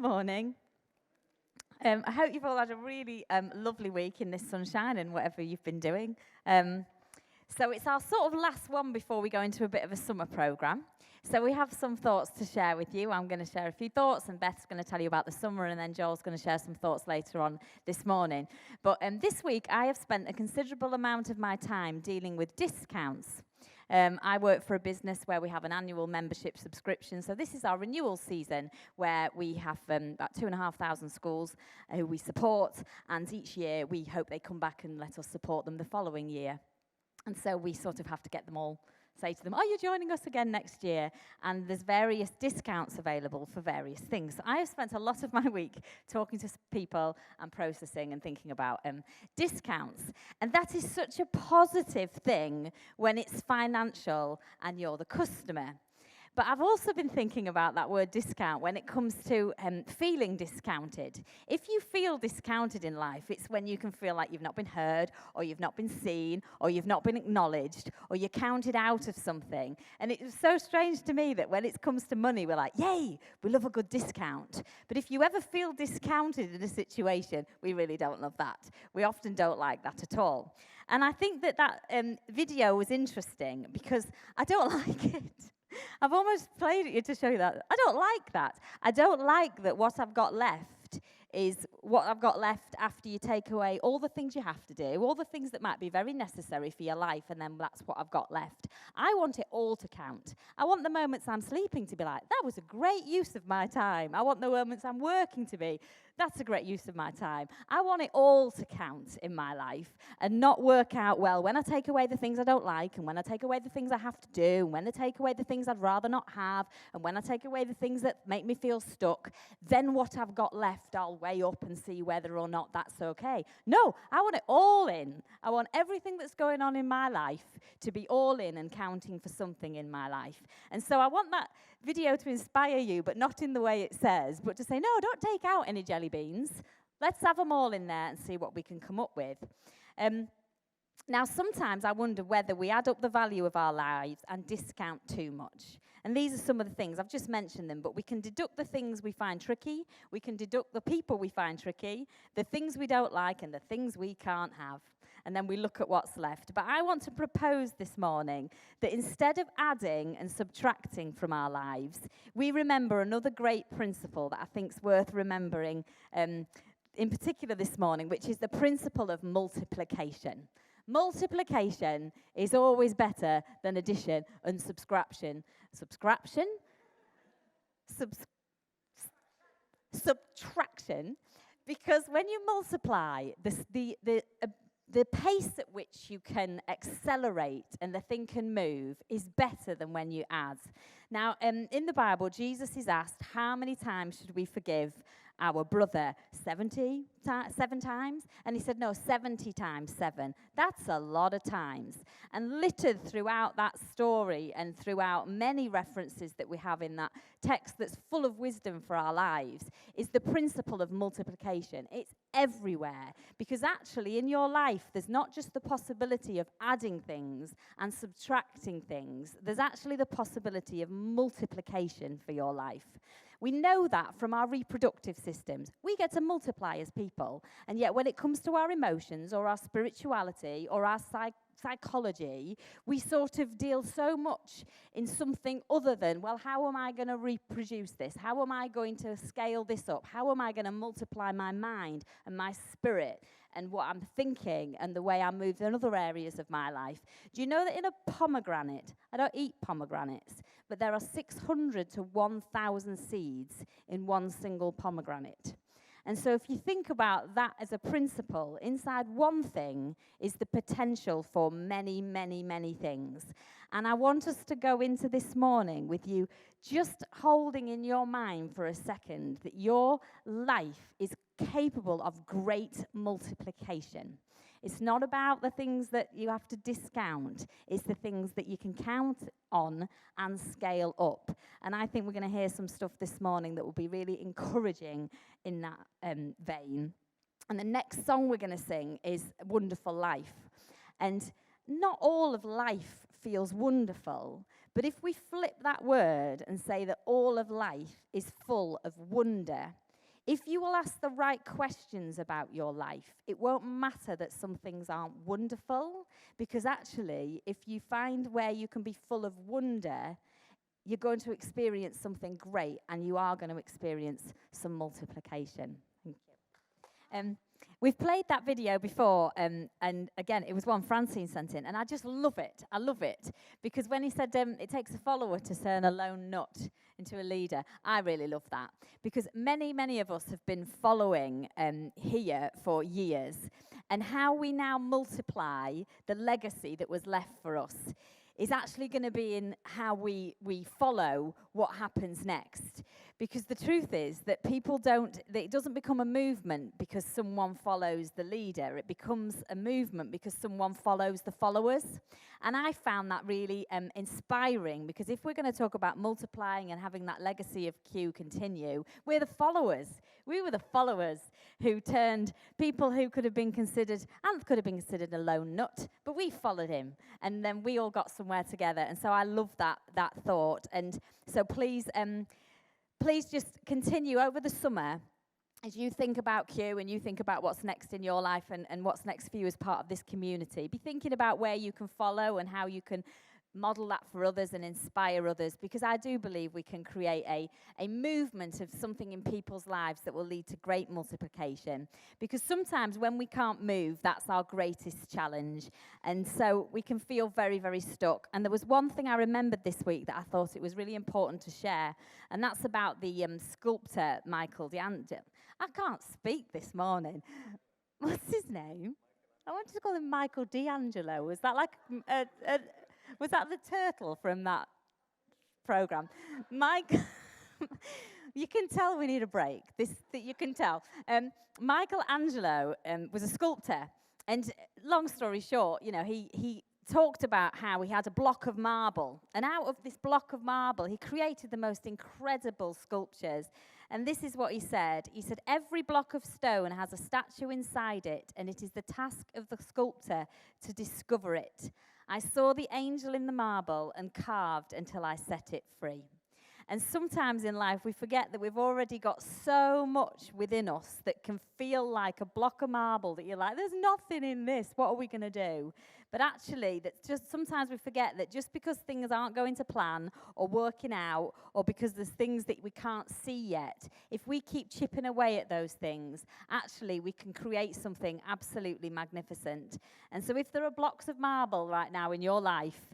morning. I hope you've all had a really lovely week in this sunshine and whatever you've been doing. So it's our sort of last one before we go into a bit of a summer programme. So we have some thoughts to share with you. I'm going to share a few thoughts, and Beth's going to tell you about the summer, and then Joel's going to share some thoughts later on this morning. But this week I have spent a considerable amount of my time dealing with discounts. I work for a business where we have an annual membership subscription. So this is our renewal season where we have about 2,500 schools who we support. And each year we hope they come back and let us support them the following year. And so we sort of have to get them all, say to them, are you joining us again next year? And there's various discounts available for various things. So I have spent a lot of my week talking to people and processing and thinking about discounts. And that is such a positive thing when it's financial and you're the customer. But I've also been thinking about that word discount when it comes to feeling discounted. If you feel discounted in life, it's when you can feel like you've not been heard, or you've not been seen, or you've not been acknowledged, or you're counted out of something. And it was so strange to me that when it comes to money, we're like, yay, we love a good discount. But if you ever feel discounted in a situation, we really don't love that. We often don't like that at all. And I think that video was interesting because I don't like it. I've almost played it to show you that. I don't like that. I don't like that what I've got left is what I've got left after you take away all the things you have to do, all the things that might be very necessary for your life, and then that's what I've got left. I want it all to count. I want the moments I'm sleeping to be like, that was a great use of my time. I want the moments I'm working to be, that's a great use of my time. I want it all to count in my life and not work out, well, when I take away the things I don't like, and when I take away the things I have to do, and when I take away the things I'd rather not have, and when I take away the things that make me feel stuck, then what I've got left I'll weigh up and see whether or not that's okay. No, I want it all in. I want everything that's going on in my life to be all in and counting for something in my life. And so I want that video to inspire you, but not in the way it says, but to say, no, don't take out any jelly beans. Let's have them all in there and see what we can come up with. Now, sometimes I wonder whether we add up the value of our lives and discount too much. And these are some of the things. I've just mentioned them, but we can deduct the things we find tricky. We can deduct the people we find tricky, the things we don't like, and the things we can't have. And then we look at what's left. But I want to propose this morning that instead of adding and subtracting from our lives, we remember another great principle that I think is worth remembering, in particular this morning, which is the principle of multiplication. Multiplication is always better than addition and subtraction. Subtraction? Subtraction. Because when you multiply, the pace at which you can accelerate and the thing can move is better than when you add. Now, in the Bible, Jesus is asked, how many times should we forgive our brother? 7 times? And he said, no, 70 times 7. That's a lot of times. And littered throughout that story and throughout many references that we have in that text that's full of wisdom for our lives is the principle of multiplication. It's everywhere. Because actually in your life, there's not just the possibility of adding things and subtracting things. There's actually the possibility of multiplication for your life. We know that from our reproductive systems. We get to multiply as people, and yet when it comes to our emotions or our spirituality or our psychology, we sort of deal so much in something other than, well, how am I going to reproduce this? How am I going to scale this up? How am I going to multiply my mind and my spirit and what I'm thinking and the way I move in other areas of my life? Do you know that in a pomegranate, I don't eat pomegranates, but there are 600 to 1,000 seeds in one single pomegranate. And so if you think about that as a principle, inside one thing is the potential for many, many, many things. And I want us to go into this morning with you just holding in your mind for a second that your life is capable of great multiplication. It's not about the things that you have to discount. It's the things that you can count on and scale up. And I think we're going to hear some stuff this morning that will be really encouraging in that vein. And the next song we're going to sing is Wonderful Life. And not all of life feels wonderful, but if we flip that word and say that all of life is full of wonder, If you will ask the right questions about your life, it won't matter that some things aren't wonderful, because actually, if you find where you can be full of wonder, you're going to experience something great, and you are going to experience some multiplication. Thank you. We've played that video before, and again, it was one Francine sent in, and I just love it. I love it, because when he said it takes a follower to turn a lone nut into a leader, I really love that, because many of us have been following here for years, and how we now multiply the legacy that was left for us is actually going to be in how we follow what happens next. Because the truth is that it doesn't become a movement because someone follows the leader. It becomes a movement because someone follows the followers. And I found that really inspiring, because if we're going to talk about multiplying and having that legacy of Q continue, we're the followers. We were the followers who turned people who could have been considered a lone nut, but we followed him, and then we all got somewhere together. And so I love that thought. And so please just continue over the summer as you think about Q and you think about what's next in your life and what's next for you as part of this community. Be thinking about where you can follow and how you can model that for others and inspire others, because I do believe we can create a movement of something in people's lives that will lead to great multiplication. Because sometimes when we can't move, that's our greatest challenge. And so we can feel very, very stuck. And there was one thing I remembered this week that I thought it was really important to share, and that's about the sculptor, Michael D'Angelo. I can't speak this morning. What's his name? I wanted to call him Michael D'Angelo. Was that like was that the turtle from that program? Mike, you can tell we need a break. You can tell. Michelangelo was a sculptor, and long story short, he talked about how he had a block of marble, and out of this block of marble, he created the most incredible sculptures. And this is what he said. He said, "Every block of stone has a statue inside it, and it is the task of the sculptor to discover it. I saw the angel in the marble and carved until I set it free." And sometimes in life we forget that we've already got so much within us that can feel like a block of marble that you're like, there's nothing in this, what are we going to do? But actually, sometimes we forget that just because things aren't going to plan or working out, or because there's things that we can't see yet, if we keep chipping away at those things, actually we can create something absolutely magnificent. And so if there are blocks of marble right now in your life,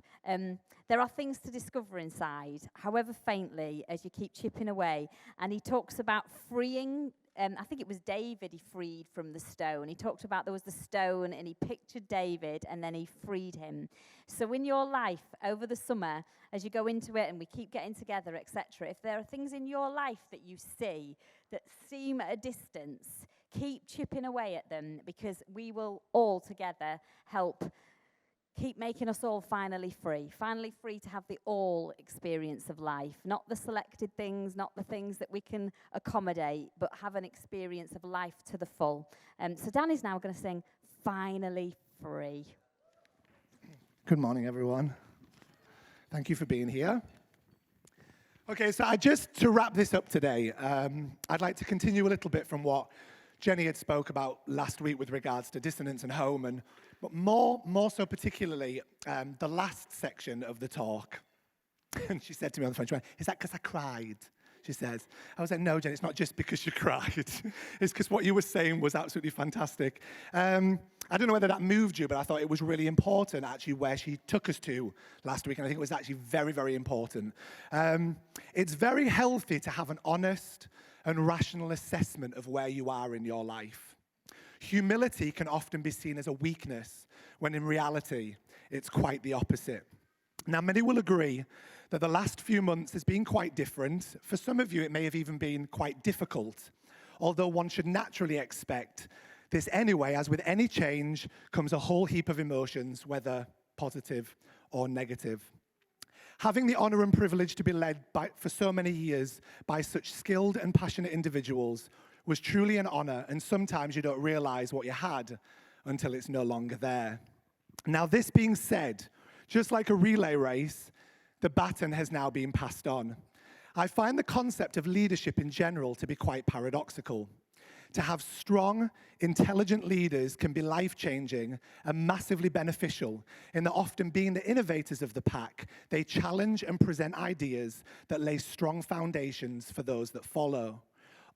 there are things to discover inside, however faintly, as you keep chipping away. And he talks about freeing. I think it was David he freed from the stone. He talked about there was the stone, and he pictured David, and then he freed him. So in your life, over the summer, as you go into it and we keep getting together, etc., if there are things in your life that you see that seem at a distance, keep chipping away at them, because we will all together help keep making us all finally free to have the all experience of life, not the selected things, not the things that we can accommodate, but have an experience of life to the full. So Danny's now going to sing "Finally Free." Good morning, everyone. Thank you for being here. Okay, so to wrap this up today, I'd like to continue a little bit from what Jenny had spoke about last week with regards to dissonance and home, but more so particularly the last section of the talk. And she said to me on the phone, she went, "Is that because I cried?" She says. I was like, "No, Jen, it's not just because you cried. It's because what you were saying was absolutely fantastic." I don't know whether that moved you, but I thought it was really important, actually, where she took us to last week, and I think it was actually very, very important. It's very healthy to have an honest and rational assessment of where you are in your life. Humility can often be seen as a weakness, when in reality, it's quite the opposite. Now, many will agree that the last few months has been quite different. For some of you, it may have even been quite difficult, although one should naturally expect this anyway, as with any change comes a whole heap of emotions, whether positive or negative. Having the honor and privilege to be led for so many years by such skilled and passionate individuals was truly an honor, and sometimes you don't realize what you had until it's no longer there. Now, this being said, just like a relay race, the baton has now been passed on. I find the concept of leadership in general to be quite paradoxical. To have strong, intelligent leaders can be life-changing and massively beneficial in that often being the innovators of the pack, they challenge and present ideas that lay strong foundations for those that follow.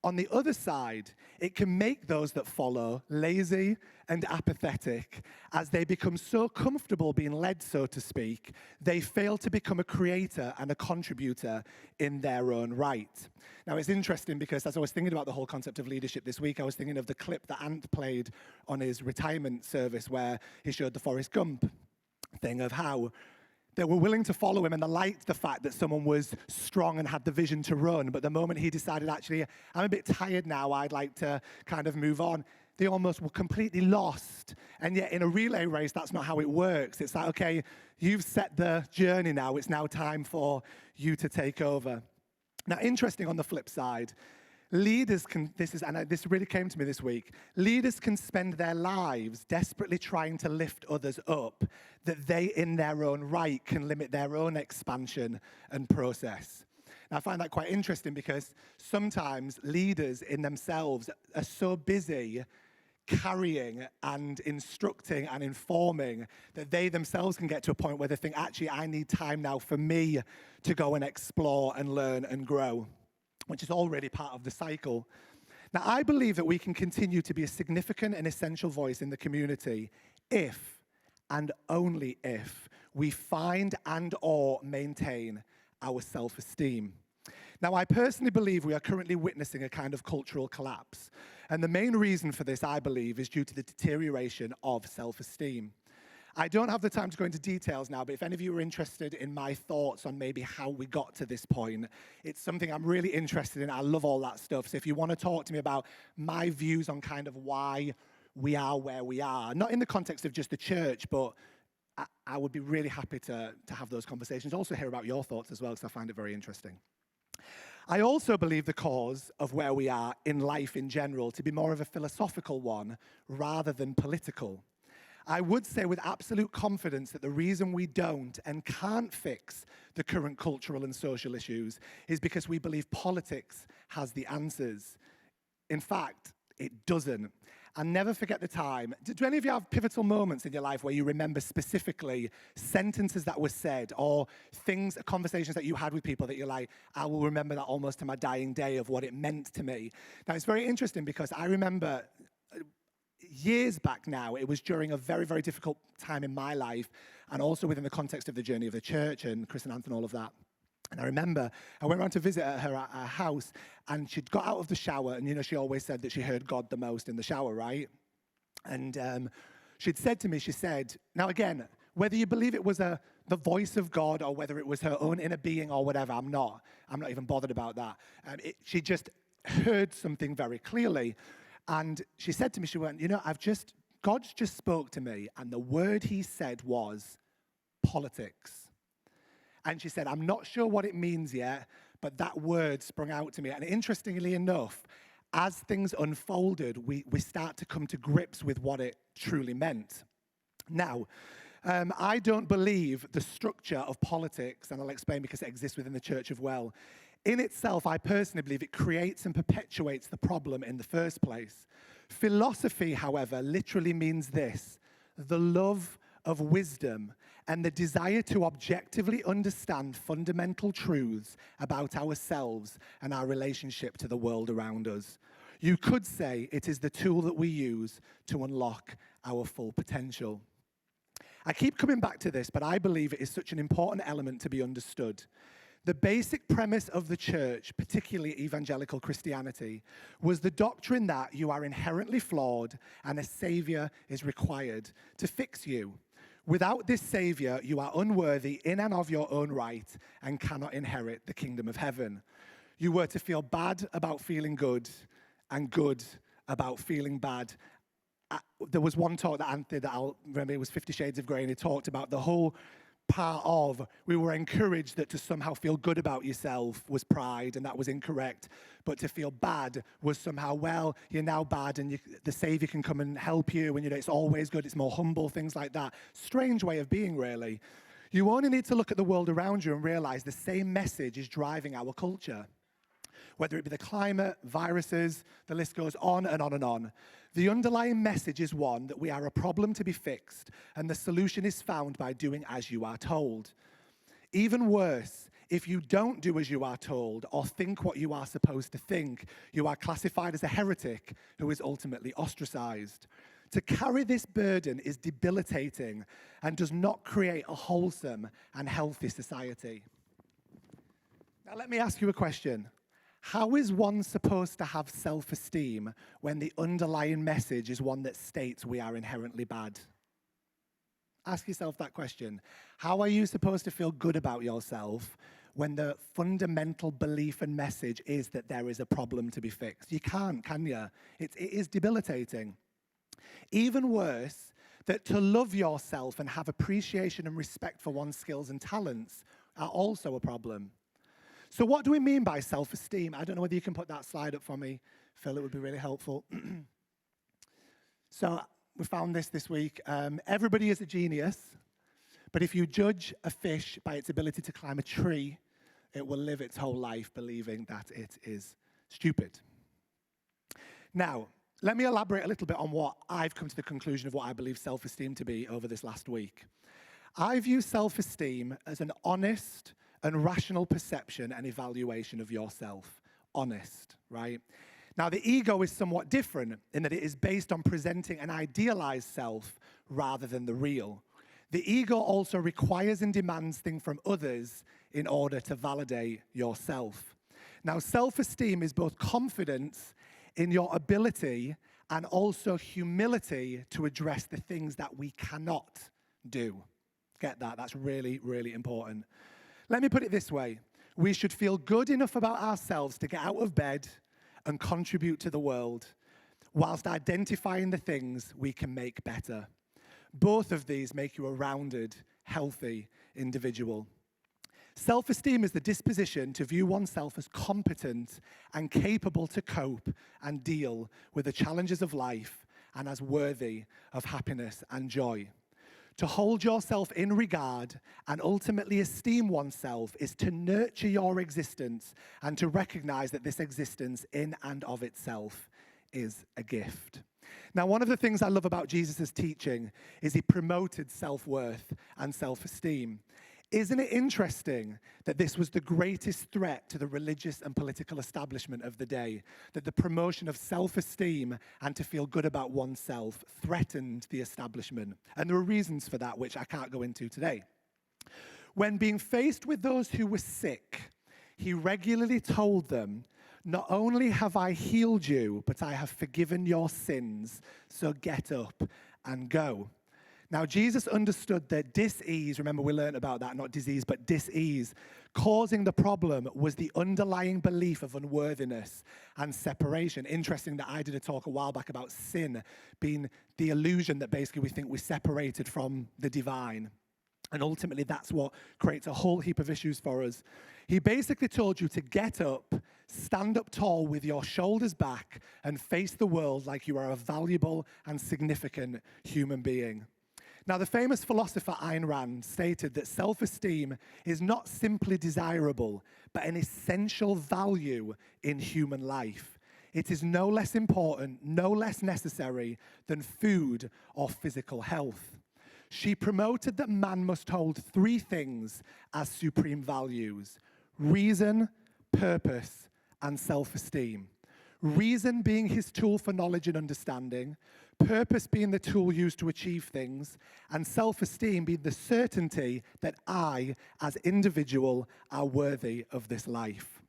On the other side, it can make those that follow lazy and apathetic as they become so comfortable being led, so to speak, they fail to become a creator and a contributor in their own right. Now, it's interesting because as I was thinking about the whole concept of leadership this week, I was thinking of the clip that Ant played on his retirement service where he showed the Forrest Gump thing of how they were willing to follow him and they liked the fact that someone was strong and had the vision to run. But the moment he decided, actually, I'm a bit tired now, I'd like to kind of move on, they almost were completely lost. And yet in a relay race, that's not how it works. It's like, okay, you've set the journey now. It's now time for you to take over. Now, interesting on the flip side, leaders can, this really came to me this week, leaders can spend their lives desperately trying to lift others up, that they in their own right can limit their own expansion and process. Now, I find that quite interesting because sometimes leaders in themselves are so busy carrying and instructing and informing that they themselves can get to a point where they think, actually, I need time now for me to go and explore and learn and grow, which is already part of the cycle. Now, I believe that we can continue to be a significant and essential voice in the community if, and only if, we find and or maintain our self-esteem. Now, I personally believe we are currently witnessing a kind of cultural collapse. And the main reason for this, I believe, is due to the deterioration of self-esteem. I don't have the time to go into details now, but if any of you are interested in my thoughts on maybe how we got to this point, it's something I'm really interested in. I love all that stuff. So if you want to talk to me about my views on kind of why we are where we are, not in the context of just the church, but I would be really happy to have those conversations. Also hear about your thoughts as well, because I find it very interesting. I also believe the cause of where we are in life in general to be more of a philosophical one rather than political. I would say with absolute confidence that the reason we don't and can't fix the current cultural and social issues is because we believe politics has the answers. In fact, it doesn't. And never forget the time. Do any of you have pivotal moments in your life where you remember specifically sentences that were said or things, conversations that you had with people that you're like, I will remember that almost to my dying day of what it meant to me? Now, it's very interesting because I remember years back now, it was during a very, very difficult time in my life and also within the context of the journey of the church and Chris and Anthony and all of that. And I remember I went around to visit her at her house and she'd got out of the shower and, you know, she always said that she heard God the most in the shower, right? And she'd said to me, she said, now again, whether you believe it was the voice of God or whether it was her own inner being or whatever, I'm not even bothered about that. She just heard something very clearly. And she said to me, she went, you know, God just spoke to me and the word he said was politics. And she said, I'm not sure what it means yet, but that word sprung out to me. And interestingly enough, as things unfolded, we start to come to grips with what it truly meant. Now, I don't believe the structure of politics, and I'll explain because it exists within the church as well. In itself, I personally believe it creates and perpetuates the problem in the first place. Philosophy, however, literally means this: the love of wisdom and the desire to objectively understand fundamental truths about ourselves and our relationship to the world around us. You could say it is the tool that we use to unlock our full potential. I keep coming back to this, but I believe it is such an important element to be understood. The basic premise of the church, particularly evangelical Christianity, was the doctrine that you are inherently flawed and a savior is required to fix you. Without this savior, you are unworthy in and of your own right and cannot inherit the kingdom of heaven. You were to feel bad about feeling good and good about feeling bad. There was one talk that Anthony, that I'll remember, it was 50 Shades of Grey, and he talked about the whole part of, we were encouraged that to somehow feel good about yourself was pride, and that was incorrect. But to feel bad was somehow, well, you're now bad, and the Savior can come and help you, and you know it's always good, it's more humble, things like that. Strange way of being, really. You only need to look at the world around you and realize the same message is driving our culture. Whether it be the climate, viruses, the list goes on and on and on. The underlying message is one that we are a problem to be fixed, and the solution is found by doing as you are told. Even worse, if you don't do as you are told or think what you are supposed to think, you are classified as a heretic who is ultimately ostracized. To carry this burden is debilitating and does not create a wholesome and healthy society. Now, let me ask you a question. How is one supposed to have self-esteem when the underlying message is one that states we are inherently bad? Ask yourself that question. How are you supposed to feel good about yourself when the fundamental belief and message is that there is a problem to be fixed? You can't, can you? It is debilitating. Even worse, that to love yourself and have appreciation and respect for one's skills and talents are also a problem. So what do we mean by self-esteem? I don't know whether you can put that slide up for me, Phil, it would be really helpful. So we found this week. Everybody is a genius, but if you judge a fish by its ability to climb a tree, it will live its whole life believing that it is stupid. Now, let me elaborate a little bit on what I've come to the conclusion of what I believe self-esteem to be over this last week. I view self-esteem as an honest and rational perception and evaluation of yourself. Honest, right? Now, the ego is somewhat different in that it is based on presenting an idealized self rather than the real. The ego also requires and demands things from others in order to validate yourself. Now, self-esteem is both confidence in your ability and also humility to address the things that we cannot do. Get that? That's really, really important. Let me put it this way. We should feel good enough about ourselves to get out of bed and contribute to the world, whilst identifying the things we can make better. Both of these make you a rounded, healthy individual. Self-esteem is the disposition to view oneself as competent and capable to cope and deal with the challenges of life and as worthy of happiness and joy. To hold yourself in regard and ultimately esteem oneself is to nurture your existence and to recognize that this existence in and of itself is a gift. Now, one of the things I love about Jesus' teaching is he promoted self-worth and self-esteem. Isn't it interesting that this was the greatest threat to the religious and political establishment of the day, that the promotion of self-esteem and to feel good about oneself threatened the establishment? And there are reasons for that, which I can't go into today. When being faced with those who were sick, he regularly told them, "Not only have I healed you, but I have forgiven your sins, so get up and go." Now, Jesus understood that dis-ease, remember we learned about that, not disease, but dis-ease, causing the problem was the underlying belief of unworthiness and separation. Interesting that I did a talk a while back about sin being the illusion that basically we think we're separated from the divine. And ultimately, that's what creates a whole heap of issues for us. He basically told you to get up, stand up tall with your shoulders back, and face the world like you are a valuable and significant human being. Now, the famous philosopher Ayn Rand stated that self-esteem is not simply desirable, but an essential value in human life. It is no less important, no less necessary than food or physical health. She promoted that man must hold three things as supreme values: reason, purpose, and self-esteem. Reason being his tool for knowledge and understanding, purpose being the tool used to achieve things, and self-esteem being the certainty that I, as individual, are worthy of this life.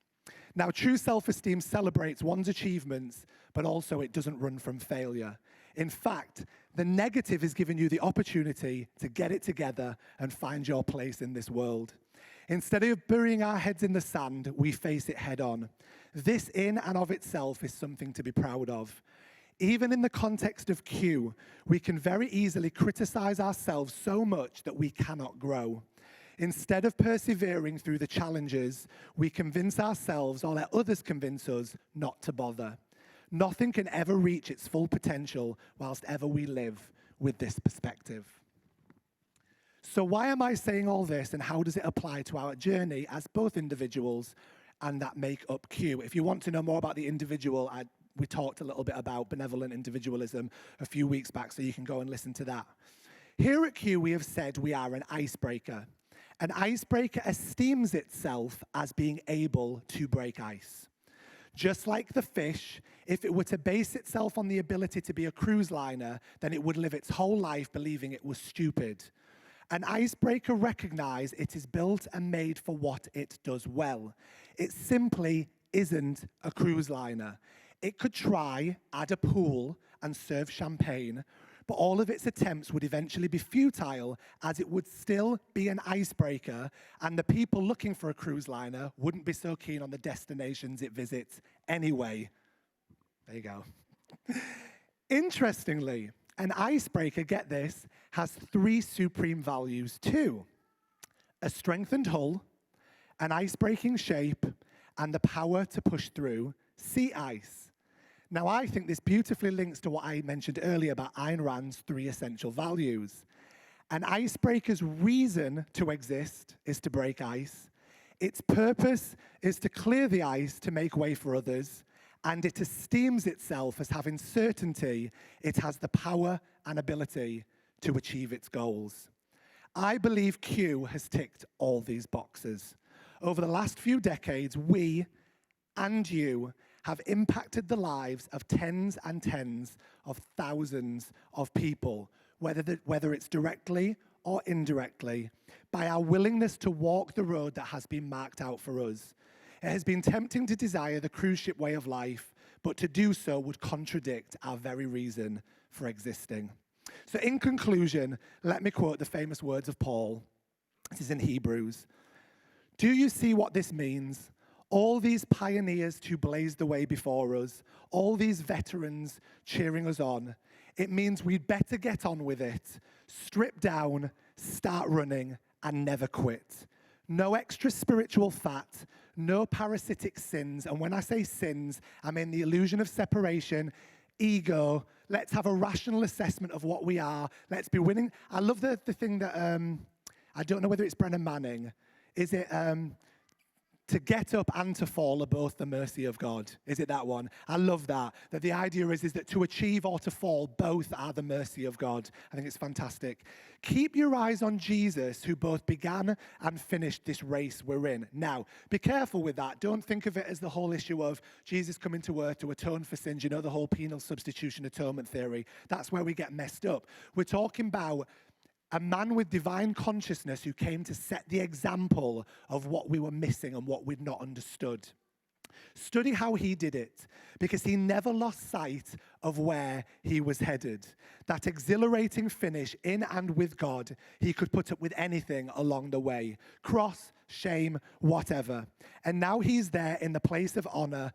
Now, true self-esteem celebrates one's achievements, but also it doesn't run from failure. In fact, the negative is giving you the opportunity to get it together and find your place in this world. Instead of burying our heads in the sand, we face it head on. This in and of itself is something to be proud of. Even in the context of Q, we can very easily criticize ourselves so much that we cannot grow. Instead of persevering through the challenges, we convince ourselves or let others convince us not to bother. Nothing can ever reach its full potential whilst ever we live with this perspective. So why am I saying all this, and how does it apply to our journey as both individuals and that make up Q? If you want to know more about the individual, we talked a little bit about benevolent individualism a few weeks back, so you can go and listen to that. Here at Q, we have said we are an icebreaker. An icebreaker esteems itself as being able to break ice. Just like the fish, if it were to base itself on the ability to be a cruise liner, then it would live its whole life believing it was stupid. An icebreaker recognizes it is built and made for what it does well. It simply isn't a cruise liner. It could try, add a pool, and serve champagne, but all of its attempts would eventually be futile, as it would still be an icebreaker, and the people looking for a cruise liner wouldn't be so keen on the destinations it visits anyway. There you go. Interestingly, an icebreaker, get this, has 3 supreme values too: a strengthened hull, an ice-breaking shape, and the power to push through sea ice. Now, I think this beautifully links to what I mentioned earlier about Ayn Rand's 3 essential values. An icebreaker's reason to exist is to break ice. Its purpose is to clear the ice to make way for others, and it esteems itself as having certainty it has the power and ability to achieve its goals. I believe Q has ticked all these boxes. Over the last few decades, we and you have impacted the lives of tens and tens of thousands of people, whether it's directly or indirectly, by our willingness to walk the road that has been marked out for us. It has been tempting to desire the cruise ship way of life, but to do so would contradict our very reason for existing. So in conclusion, let me quote the famous words of Paul. This is in Hebrews. Do you see what this means? All these pioneers to blaze the way before us, all these veterans cheering us on. It means we'd better get on with it, strip down, start running, and never quit. No extra spiritual fat, no parasitic sins. And when I say sins, I mean the illusion of separation, ego. Let's have a rational assessment of what we are. Let's be winning. I love the thing that, I don't know whether it's Brennan Manning. Is it to get up and to fall are both the mercy of God? Is it that one? I love that. That the idea is that to achieve or to fall, both are the mercy of God. I think it's fantastic. Keep your eyes on Jesus, who both began and finished this race we're in. Now, be careful with that. Don't think of it as the whole issue of Jesus coming to earth to atone for sins. You know, the whole penal substitution atonement theory. That's where we get messed up. We're talking about a man with divine consciousness who came to set the example of what we were missing and what we'd not understood. Study how he did it, because he never lost sight of where he was headed. That exhilarating finish in and with God, he could put up with anything along the way. Cross, shame, whatever. And now he's there in the place of honor,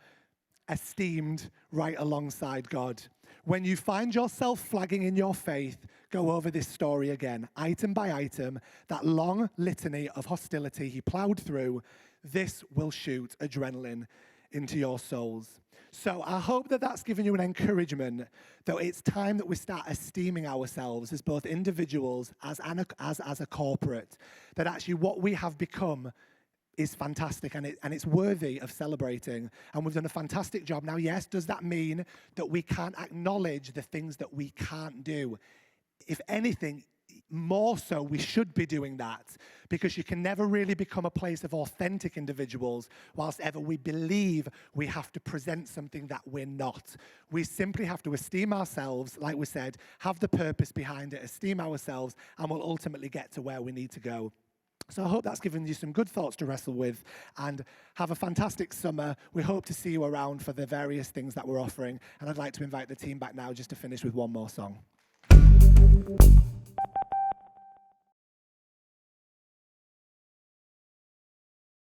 esteemed right alongside God. When you find yourself flagging in your faith, go over this story again, item by item, that long litany of hostility he plowed through. This will shoot adrenaline into your souls. So I hope that that's given you an encouragement that it's time that we start esteeming ourselves as both individuals, as a corporate, that actually what we have become is fantastic, and it's worthy of celebrating. And we've done a fantastic job. Now, yes, does that mean that we can't acknowledge the things that we can't do? If anything, more so, we should be doing that, because you can never really become a place of authentic individuals whilst ever we believe we have to present something that we're not. We simply have to esteem ourselves, like we said, have the purpose behind it, esteem ourselves, and we'll ultimately get to where we need to go. So I hope that's given you some good thoughts to wrestle with, and have a fantastic summer. We hope to see you around for the various things that we're offering. And I'd like to invite the team back now just to finish with one more song.